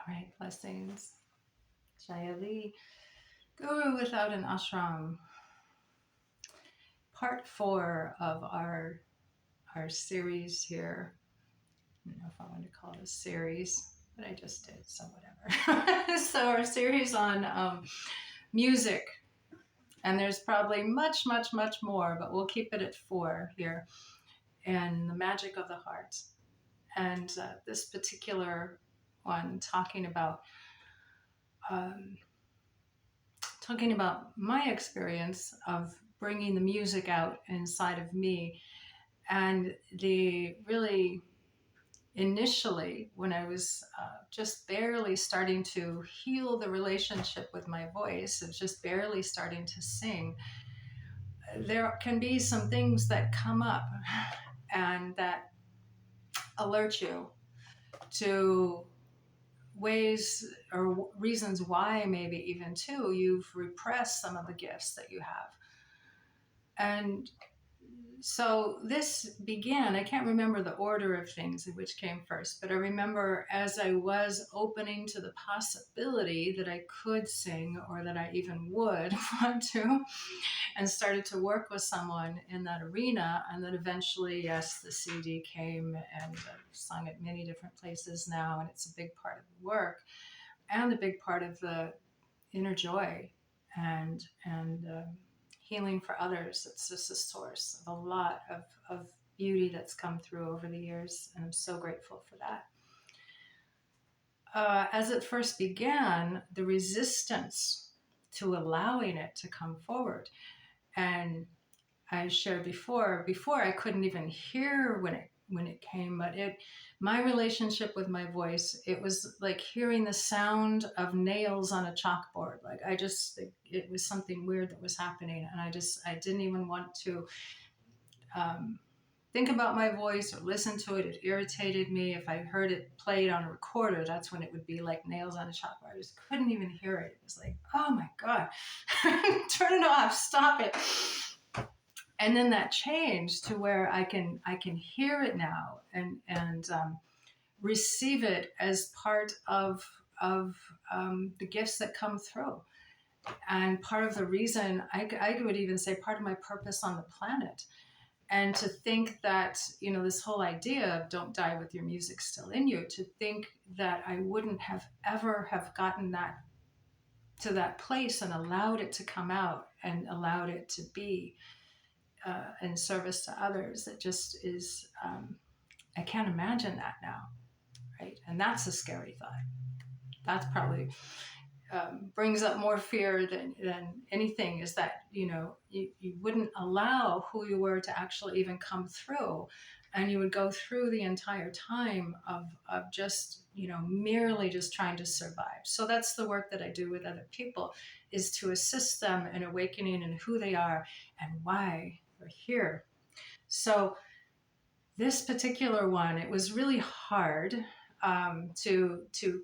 right, blessings. Jaia, Guru Without an Ashram, part 4 of our series here. I don't know if I want to call it a series, but I just did, so whatever. So our series on music, and there's probably much, much, much more, but we'll keep it at 4 here, and the magic of the heart. And this particular one um, talking about my experience of bringing the music out inside of me, and the really initially when I was just barely starting to heal the relationship with my voice, of just barely starting to sing, there can be some things that come up and that alert you to ways or reasons why, maybe even too, you've repressed some of the gifts that you have. And so this began, I can't remember the order of things which came first, but I remember as I was opening to the possibility that I could sing, or that I even would want to, and started to work with someone in that arena. And then eventually, yes, the CD came, and I've sung at many different places now, and it's a big part of the work and a big part of the inner joy and healing for others. It's just a source of a lot of beauty that's come through over the years, and I'm so grateful for that. As it first began, the resistance to allowing it to come forward, and I shared before I couldn't even hear when it came, but my relationship with my voice, it was like hearing the sound of nails on a chalkboard. Like it was something weird that was happening, and I didn't even want to think about my voice or listen to it. It irritated me. If I heard it played on a recorder, that's when it would be like nails on a chalkboard. I just couldn't even hear it. It was like, oh my God, turn it off, stop it. And then that changed to where I can hear it now and receive it as part of the gifts that come through, and part of the reason I would even say part of my purpose on the planet. And to think that, this whole idea of don't die with your music still in you, to think that I wouldn't have ever have gotten that to that place and allowed it to come out and allowed it to be in service to others. It just is, I can't imagine that now, right? And that's a scary thought. That's probably brings up more fear than anything, is that, you wouldn't allow who you were to actually even come through. And you would go through the entire time of just, merely just trying to survive. So that's the work that I do with other people, is to assist them in awakening in who they are and why they're here. So this particular one, it was really hard to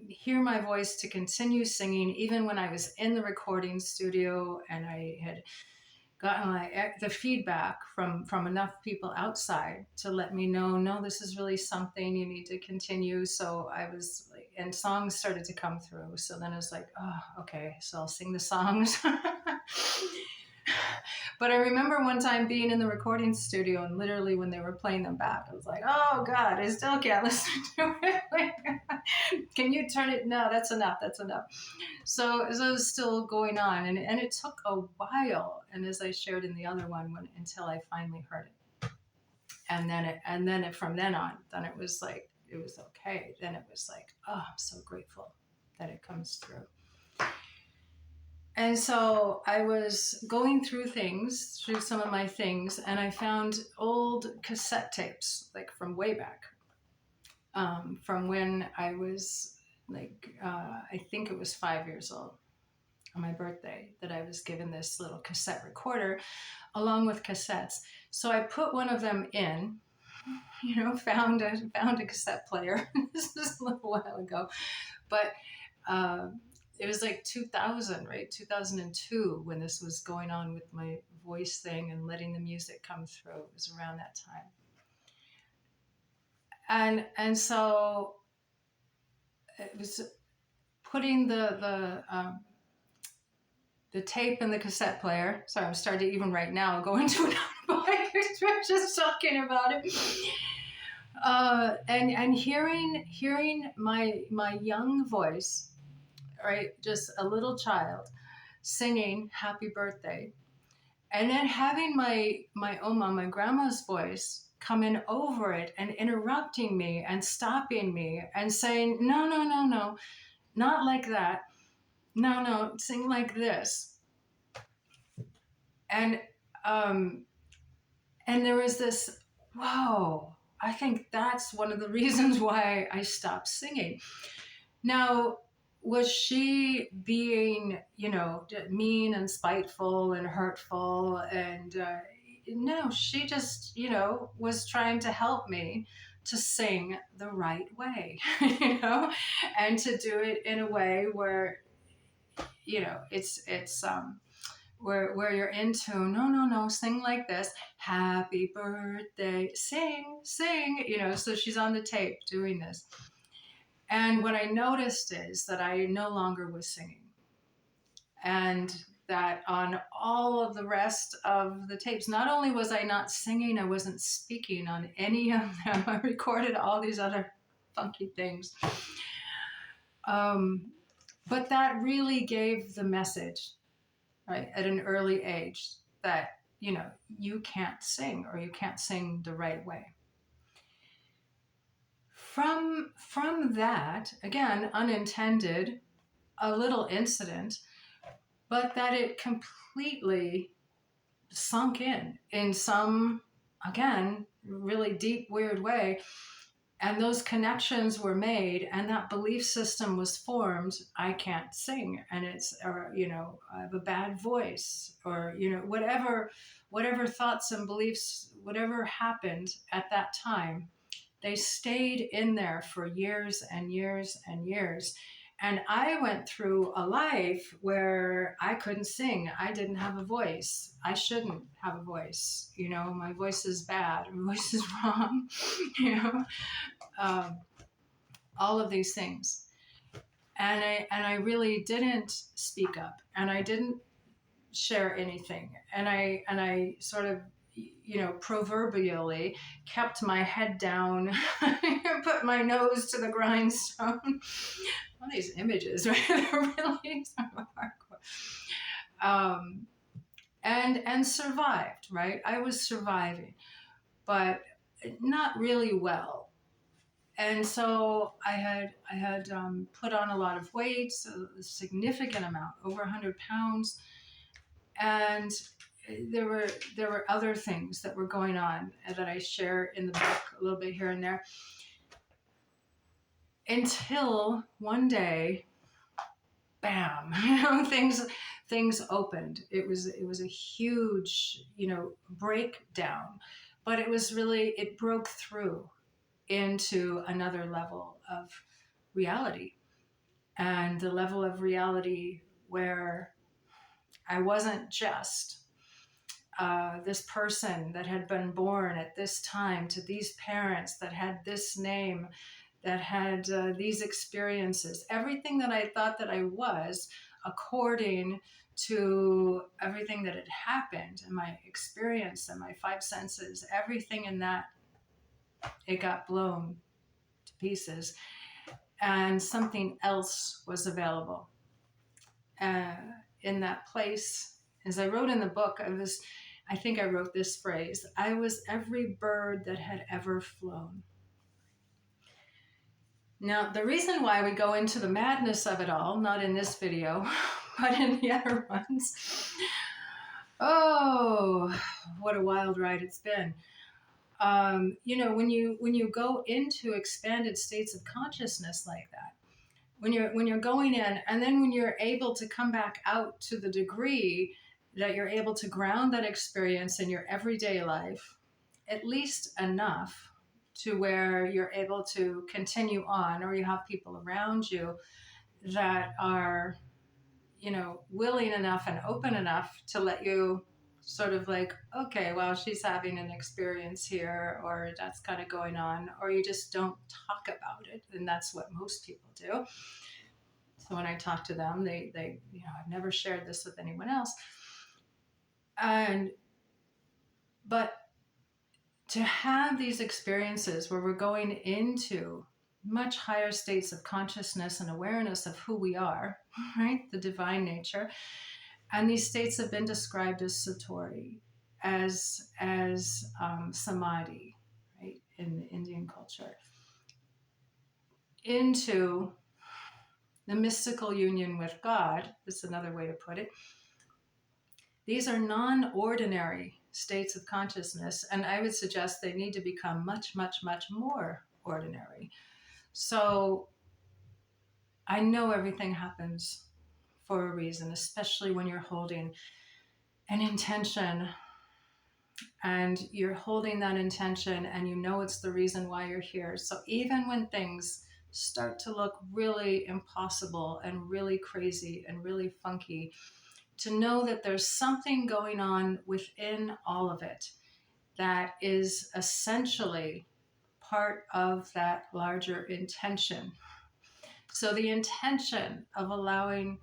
hear my voice, to continue singing, even when I was in the recording studio and I had gotten the feedback from enough people outside to let me know, no, this is really something you need to continue. So I was like, and songs started to come through. So then I was like, oh, okay, so I'll sing the songs. But I remember one time being in the recording studio, and literally when they were playing them back, I was like, oh God, I still can't listen to it. Like, can you turn it? No, that's enough. That's enough. So it was still going on. And it took a while. And as I shared in the other one, until I finally heard it. And then from then on, then it was like, it was okay. Then it was like, oh, I'm so grateful that it comes through. And so I was going through some of my things, and I found old cassette tapes, like from way back, from when I was like, I think it was 5 years old on my birthday, that I was given this little cassette recorder along with cassettes. So I put one of them in, found a cassette player. This was a little while ago, but it was like 2000, right? 2002 when this was going on with my voice thing and letting the music come through. It was around that time. And so it was putting the tape in the cassette player. Sorry, I'm starting to even right now go into another book. We're just talking about it. And hearing my young voice, right, just a little child singing happy birthday, and then having my oma, my grandma's voice come in over it and interrupting me and stopping me and saying, no, no, no, no, not like that. No, no, sing like this. And um, and there was this, whoa, I think that's one of the reasons why I stopped singing. Now, was she being, mean and spiteful and hurtful? And no, she just, was trying to help me to sing the right way, and to do it in a way where, it's where you're in tune. No, no, no, sing like this. Happy birthday, sing, sing, so she's on the tape doing this. And what I noticed is that I no longer was singing. And that on all of the rest of the tapes, not only was I not singing, I wasn't speaking on any of them. I recorded all these other funky things. But that really gave the message, right, at an early age that, you can't sing, or you can't sing the right way. From that, again, unintended, a little incident, but that it completely sunk in some, again, really deep, weird way. And those connections were made, and that belief system was formed. I can't sing, and or, I have a bad voice, or, whatever thoughts and beliefs, whatever happened at that time, they stayed in there for years and years and years. And I went through a life where I couldn't sing. I didn't have a voice. I shouldn't have a voice. My voice is bad. My voice is wrong. All of these things. And I really didn't speak up, and I didn't share anything. And I sort of, proverbially kept my head down, put my nose to the grindstone. All these images, right? They're really hardcore. And survived, right? I was surviving, but not really well. And so I had put on a lot of weight, so a significant amount, over 100 pounds. And there were other things that were going on that I share in the book a little bit here and there. Until one day, bam, things opened. It was a huge, breakdown, but it broke through into another level of reality. And the level of reality where I wasn't just this person that had been born at this time to these parents that had this name, that had these experiences, everything that I thought that I was, according to everything that had happened and my experience and my five senses, everything in that, it got blown to pieces, and something else was available. In that place, as I wrote in the book, I think I wrote this phrase: I was every bird that had ever flown. Now, the reason why we go into the madness of it all, not in this video, but in the other ones, oh, what a wild ride it's been. When you go into expanded states of consciousness like that, when you're going in, and then when you're able to come back out to the degree that you're able to ground that experience in your everyday life, at least enough to where you're able to continue on, or you have people around you that are, willing enough and open enough to let you sort of like, okay, well, she's having an experience here, or that's kind of going on, or you just don't talk about it. And that's what most people do. So when I talk to them, they, I've never shared this with anyone else. And, but to have these experiences where we're going into much higher states of consciousness and awareness of who we are, right? The divine nature. And these states have been described as satori, as samadhi, right, in the Indian culture, into the mystical union with God. That's another way to put it. These are non-ordinary states of consciousness, and I would suggest they need to become much, much, much more ordinary. So I know everything happens for a reason, especially when you're holding an intention and you're holding that intention and you know it's the reason why you're here. So even when things start to look really impossible and really crazy and really funky, to know that there's something going on within all of it that is essentially part of that larger intention. So the intention of allowing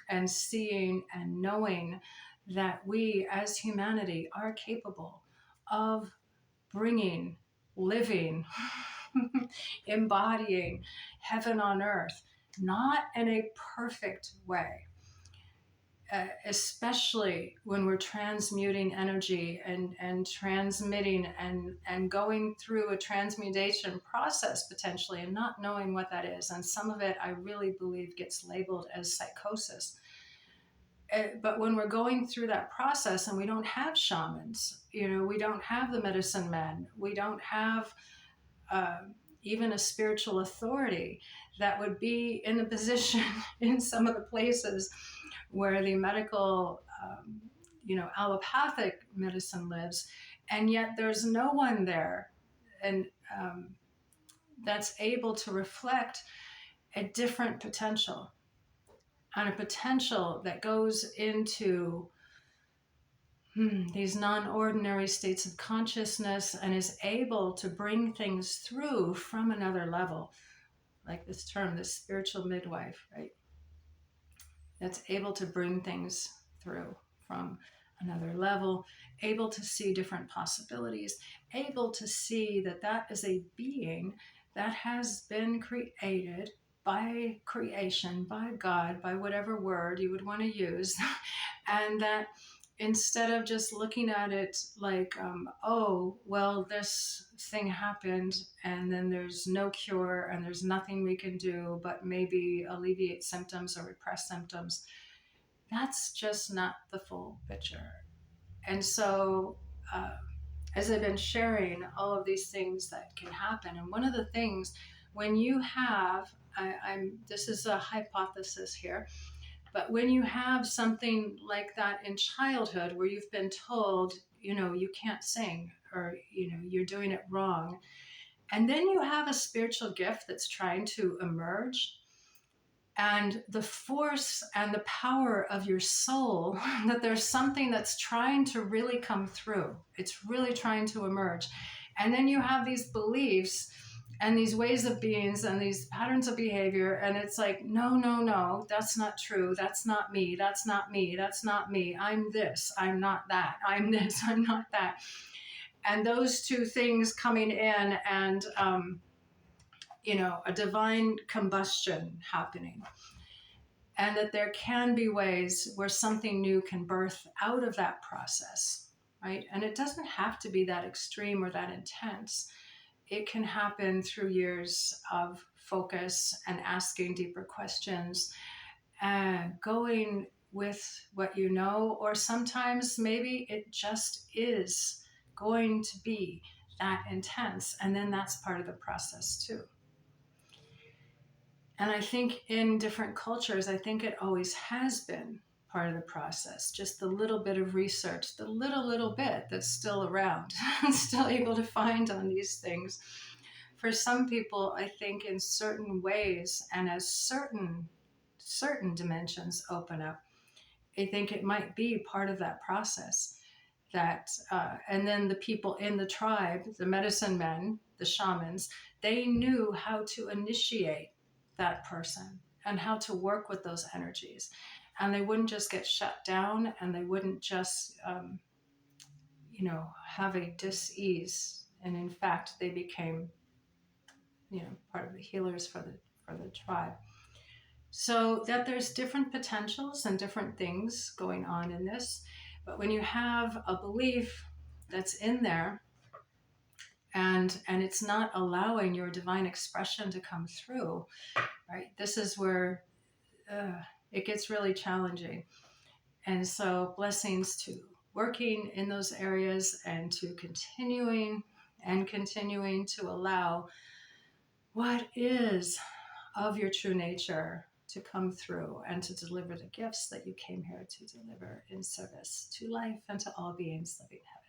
and seeing and knowing that we as humanity are capable of bringing, living, embodying heaven on earth, not in a perfect way, especially when we're transmuting energy and transmitting and going through a transmutation process potentially and not knowing what that is. And some of it, I really believe, gets labeled as psychosis. But when we're going through that process and we don't have shamans, we don't have the medicine men, we don't have even a spiritual authority that would be in a position in some of the places where the medical, allopathic medicine lives, and yet there's no one there, and that's able to reflect a different potential, and a potential that goes into these non-ordinary states of consciousness and is able to bring things through from another level, like this term, this spiritual midwife, right? That's able to bring things through from another level, able to see different possibilities, able to see that that is a being that has been created by creation, by God, by whatever word you would want to use, and that instead of just looking at it like, oh, well, this thing happened and then there's no cure and there's nothing we can do but maybe alleviate symptoms or repress symptoms, that's just not the full picture. And so, as I've been sharing all of these things that can happen, and one of the things when you have, this is a hypothesis here, but when you have something like that in childhood where you've been told, you can't sing, or, you're doing it wrong, and then you have a spiritual gift that's trying to emerge, and the force and the power of your soul, that there's something that's trying to really come through. It's really trying to emerge. And then you have these beliefs and these ways of beings and these patterns of behavior, and it's like, no, that's not true, that's not me, that's not me, that's not me, I'm this, I'm not that, I'm this, I'm not that. And those two things coming in, and a divine combustion happening, and that there can be ways where something new can birth out of that process, right? And it doesn't have to be that extreme or that intense. It can happen through years of focus and asking deeper questions, and going with what you know, or sometimes maybe it just is going to be that intense, and then that's part of the process too. And I think in different cultures, I think it always has been part of the process, just the little bit of research, the little bit that's still around, still able to find on these things. For some people, I think in certain ways, and as certain dimensions open up, I think it might be part of that process. That and then the people in the tribe, the medicine men, the shamans, they knew how to initiate that person and how to work with those energies, and they wouldn't just get shut down, and they wouldn't just have a dis-ease, and in fact they became part of the healers for the tribe. So that there's different potentials and different things going on in this. But when you have a belief that's in there, and it's not allowing your divine expression to come through, right? This is where it gets really challenging. And so blessings to working in those areas, and to continuing to allow what is of your true nature to come through, and to deliver the gifts that you came here to deliver in service to life and to all beings living heaven.